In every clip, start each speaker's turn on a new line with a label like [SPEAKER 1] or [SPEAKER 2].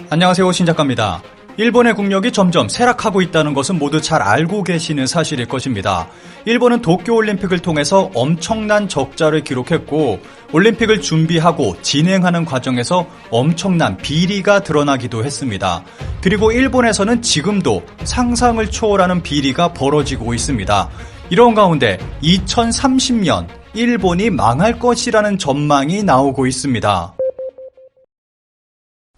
[SPEAKER 1] 안녕하세요, 신작가입니다. 일본의 국력이 점점 쇠락하고 있다는 것은 모두 잘 알고 계시는 사실일 것입니다. 일본은 도쿄올림픽을 통해서 엄청난 적자를 기록했고 올림픽을 준비하고 진행하는 과정에서 엄청난 비리가 드러나기도 했습니다. 그리고 일본에서는 지금도 상상을 초월하는 비리가 벌어지고 있습니다. 이런 가운데 2030년 일본이 망할 것이라는 전망이 나오고 있습니다.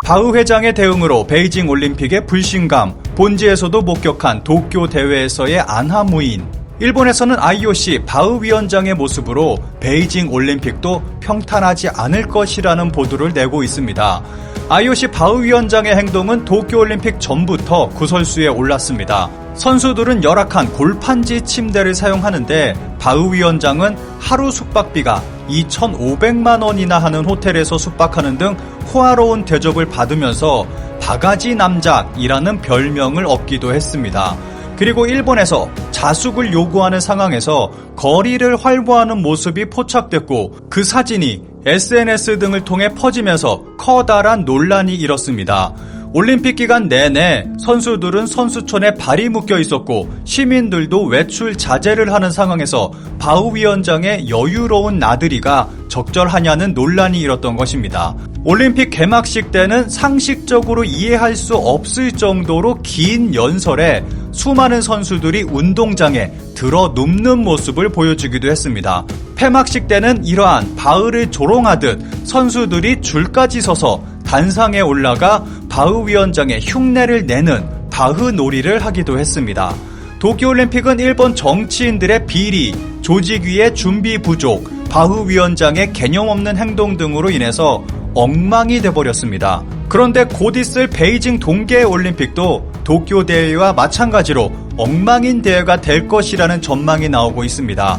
[SPEAKER 1] 바흐 회장의 대응으로 베이징 올림픽의 불신감, 본지에서도 목격한 도쿄 대회에서의 안하무인. 일본에서는 IOC 바흐 위원장의 모습으로 베이징 올림픽도 평탄하지 않을 것이라는 보도를 내고 있습니다. IOC 바흐 위원장의 행동은 도쿄 올림픽 전부터 구설수에 올랐습니다. 선수들은 열악한 골판지 침대를 사용하는데 바흐 위원장은 하루 숙박비가 2,500만 원이나 하는 호텔에서 숙박하는 등 호화로운 대접을 받으면서 바가지 남작이라는 별명을 얻기도 했습니다. 그리고 일본에서 자숙을 요구하는 상황에서 거리를 활보하는 모습이 포착됐고 그 사진이 SNS 등을 통해 퍼지면서 커다란 논란이 일었습니다. 올림픽 기간 내내 선수들은 선수촌에 발이 묶여 있었고 시민들도 외출 자제를 하는 상황에서 바흐 위원장의 여유로운 나들이가 적절하냐는 논란이 일었던 것입니다. 올림픽 개막식 때는 상식적으로 이해할 수 없을 정도로 긴 연설에 수많은 선수들이 운동장에 들어 눕는 모습을 보여주기도 했습니다. 폐막식 때는 이러한 바흐를 조롱하듯 선수들이 줄까지 서서 단상에 올라가 바흐 위원장의 흉내를 내는 바흐 놀이를 하기도 했습니다. 도쿄올림픽은 일본 정치인들의 비리, 조직위의 준비 부족, 바흐 위원장의 개념 없는 행동 등으로 인해서 엉망이 돼버렸습니다. 그런데 곧 있을 베이징 동계올림픽도 도쿄 대회와 마찬가지로 엉망인 대회가 될 것이라는 전망이 나오고 있습니다.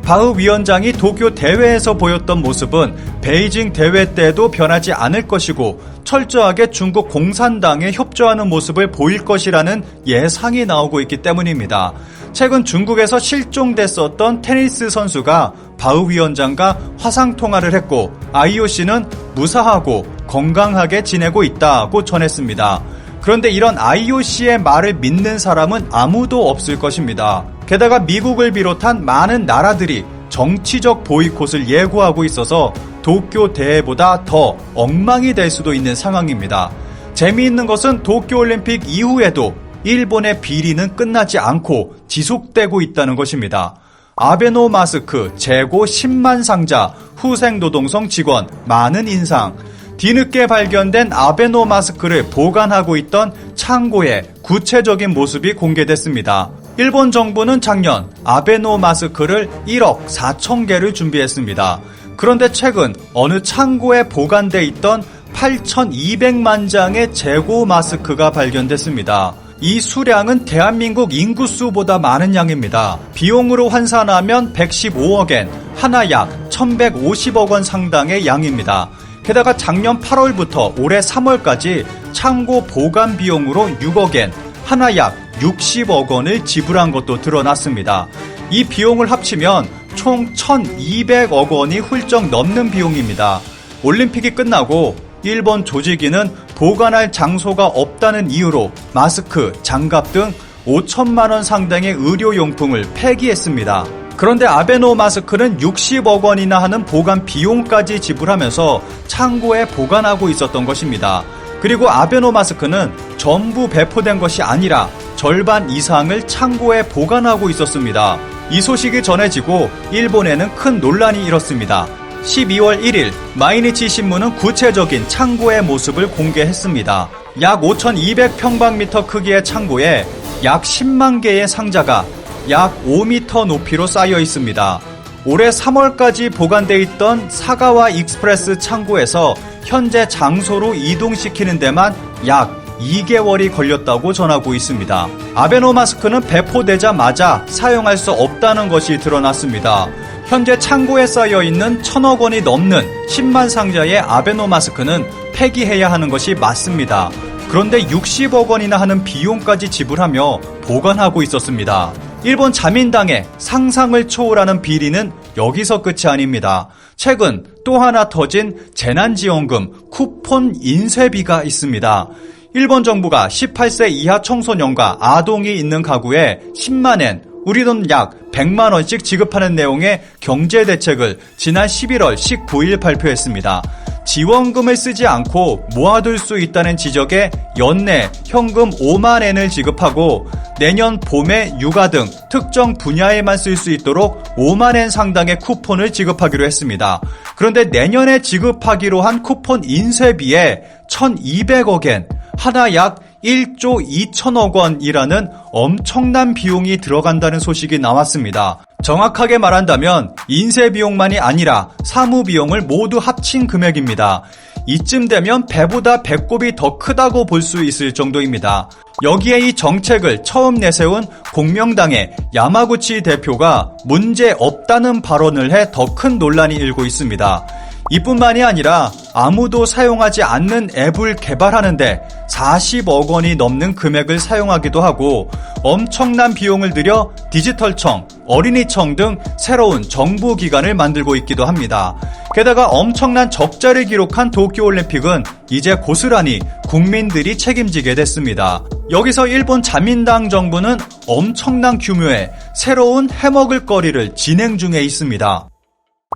[SPEAKER 1] 바흐 위원장이 도쿄 대회에서 보였던 모습은 베이징 대회 때도 변하지 않을 것이고 철저하게 중국 공산당에 협조하는 모습을 보일 것이라는 예상이 나오고 있기 때문입니다. 최근 중국에서 실종됐었던 테니스 선수가 바흐 위원장과 화상통화를 했고 IOC는 무사하고 건강하게 지내고 있다고 전했습니다. 그런데 이런 IOC의 말을 믿는 사람은 아무도 없을 것입니다. 게다가 미국을 비롯한 많은 나라들이 정치적 보이콧을 예고하고 있어서 도쿄 대회보다 더 엉망이 될 수도 있는 상황입니다. 재미있는 것은 도쿄올림픽 이후에도 일본의 비리는 끝나지 않고 지속되고 있다는 것입니다. 아베노 마스크 재고 10만 상자, 후생노동성 직원 많은 인상. 뒤늦게 발견된 아베노 마스크를 보관하고 있던 창고의 구체적인 모습이 공개됐습니다. 일본 정부는 작년 아베노 마스크를 1억 4천 개를 준비했습니다. 그런데 최근 어느 창고에 보관돼 있던 8,200만 장의 재고 마스크가 발견됐습니다. 이 수량은 대한민국 인구수보다 많은 양입니다. 비용으로 환산하면 115억엔, 하나 약 1,150억 원 상당의 양입니다. 게다가 작년 8월부터 올해 3월까지 창고 보관 비용으로 6억엔, 하나 약 60억 원을 지불한 것도 드러났습니다. 이 비용을 합치면 총 1,200억 원이 훌쩍 넘는 비용입니다. 올림픽이 끝나고 일본 조직위는 보관할 장소가 없다는 이유로 마스크, 장갑 등 5천만 원 상당의 의료용품을 폐기했습니다. 그런데 아베노 마스크는 60억 원이나 하는 보관 비용까지 지불하면서 창고에 보관하고 있었던 것입니다. 그리고 아베노 마스크는 전부 배포된 것이 아니라 절반 이상을 창고에 보관하고 있었습니다. 이 소식이 전해지고 일본에는 큰 논란이 일었습니다. 12월 1일 마이니치 신문은 구체적인 창고의 모습을 공개했습니다. 약 5,200평방미터 크기의 창고에 약 10만 개의 상자가 약 5m 높이로 쌓여 있습니다. 올해 3월까지 보관돼 있던 사가와 익스프레스 창고에서 현재 장소로 이동시키는 데만 약 2개월이 걸렸다고 전하고 있습니다. 아베노 마스크는 배포되자마자 사용할 수 없다는 것이 드러났습니다. 현재 창고에 쌓여있는 1,000억 원이 넘는 10만 상자의 아베노 마스크는 폐기해야 하는 것이 맞습니다. 그런데 60억 원이나 하는 비용까지 지불하며 보관하고 있었습니다. 일본 자민당의 상상을 초월하는 비리는 여기서 끝이 아닙니다. 최근 또 하나 터진 재난지원금 쿠폰 인쇄비가 있습니다. 일본 정부가 18세 이하 청소년과 아동이 있는 가구에 10만엔, 우리 돈 약 100만 원씩 지급하는 내용의 경제대책을 지난 11월 19일 발표했습니다. 지원금을 쓰지 않고 모아둘 수 있다는 지적에 연내 현금 5만엔을 지급하고 내년 봄에 육아 등 특정 분야에만 쓸 수 있도록 5만엔 상당의 쿠폰을 지급하기로 했습니다. 그런데 내년에 지급하기로 한 쿠폰 인쇄비에 1,200억엔, 하나 약 1조 2천억 원이라는 엄청난 비용이 들어간다는 소식이 나왔습니다. 정확하게 말한다면 인쇄 비용만이 아니라 사무 비용을 모두 합친 금액입니다. 이쯤 되면 배보다 배꼽이 더 크다고 볼 수 있을 정도입니다. 여기에 이 정책을 처음 내세운 공명당의 야마구치 대표가 문제 없다는 발언을 해 더 큰 논란이 일고 있습니다. 이뿐만이 아니라 아무도 사용하지 않는 앱을 개발하는데 40억 원이 넘는 금액을 사용하기도 하고 엄청난 비용을 들여 디지털청, 어린이청 등 새로운 정부 기관을 만들고 있기도 합니다. 게다가 엄청난 적자를 기록한 도쿄올림픽은 이제 고스란히 국민들이 책임지게 됐습니다. 여기서 일본 자민당 정부는 엄청난 규모의 새로운 해먹을 거리를 진행 중에 있습니다.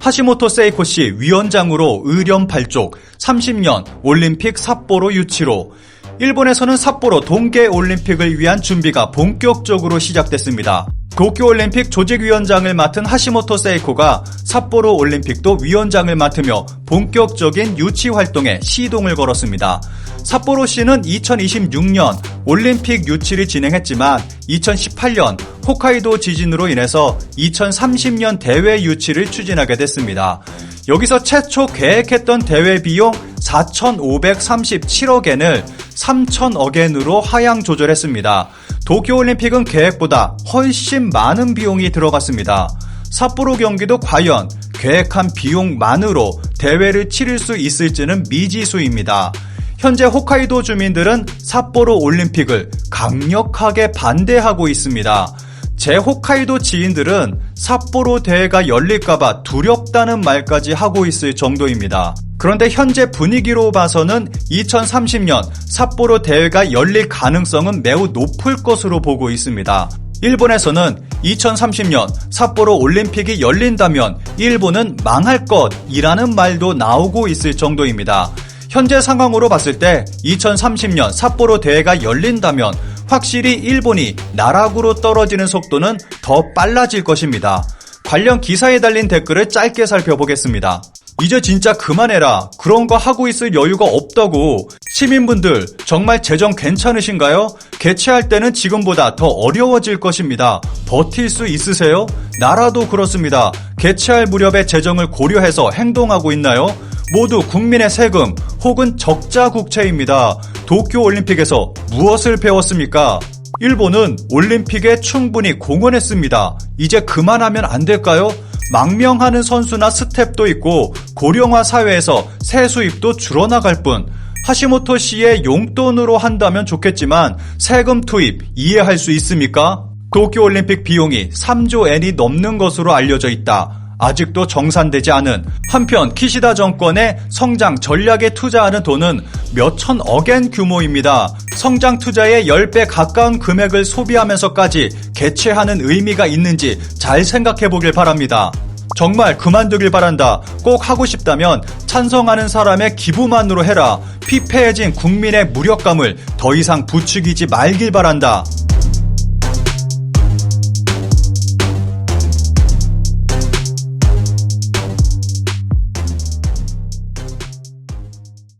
[SPEAKER 1] 하시모토 세이코 씨 위원장으로 의령 발족, 30년 올림픽 삿포로 유치로. 일본에서는 삿포로 동계올림픽을 위한 준비가 본격적으로 시작됐습니다. 도쿄올림픽 조직위원장을 맡은 하시모토 세이코가 삿포로 올림픽도 위원장을 맡으며 본격적인 유치 활동에 시동을 걸었습니다. 삿포로시는 2026년 올림픽 유치를 진행했지만 2018년 홋카이도 지진으로 인해서 2030년 대회 유치를 추진하게 됐습니다. 여기서 최초 계획했던 대회 비용 4,537억엔을 3,000억엔으로 하향 조절했습니다. 도쿄올림픽은 계획보다 훨씬 많은 비용이 들어갔습니다. 삿포로 경기도 과연 계획한 비용만으로 대회를 치를 수 있을지는 미지수입니다. 현재 홋카이도 주민들은 삿포로 올림픽을 강력하게 반대하고 있습니다. 제 홋카이도 지인들은 삿포로 대회가 열릴까봐 두렵다는 말까지 하고 있을 정도입니다. 그런데 현재 분위기로 봐서는 2030년 삿포로 대회가 열릴 가능성은 매우 높을 것으로 보고 있습니다. 일본에서는 2030년 삿포로 올림픽이 열린다면 일본은 망할 것이라는 말도 나오고 있을 정도입니다. 현재 상황으로 봤을 때 2030년 삿포로 대회가 열린다면 확실히 일본이 나락으로 떨어지는 속도는 더 빨라질 것입니다. 관련 기사에 달린 댓글을 짧게 살펴보겠습니다. 이제 진짜 그만해라. 그런 거 하고 있을 여유가 없다고. 시민분들 정말 재정 괜찮으신가요? 개최할 때는 지금보다 더 어려워질 것입니다. 버틸 수 있으세요? 나라도 그렇습니다. 개최할 무렵의 재정을 고려해서 행동하고 있나요? 모두 국민의 세금 혹은 적자 국채입니다. 도쿄올림픽에서 무엇을 배웠습니까? 일본은 올림픽에 충분히 공헌했습니다. 이제 그만하면 안 될까요? 망명하는 선수나 스텝도 있고 고령화 사회에서 세수입도 줄어나갈 뿐. 하시모토 씨의 용돈으로 한다면 좋겠지만 세금 투입 이해할 수 있습니까? 도쿄올림픽 비용이 3조 엔이 넘는 것으로 알려져 있다. 아직도 정산되지 않은 한편 키시다 정권의 성장 전략에 투자하는 돈은 몇천억엔 규모입니다. 성장 투자의 10배 가까운 금액을 소비하면서까지 개최하는 의미가 있는지 잘 생각해 보길 바랍니다. 정말 그만두길 바란다. 꼭 하고 싶다면 찬성하는 사람의 기부만으로 해라. 피폐해진 국민의 무력감을 더 이상 부추기지 말길 바란다.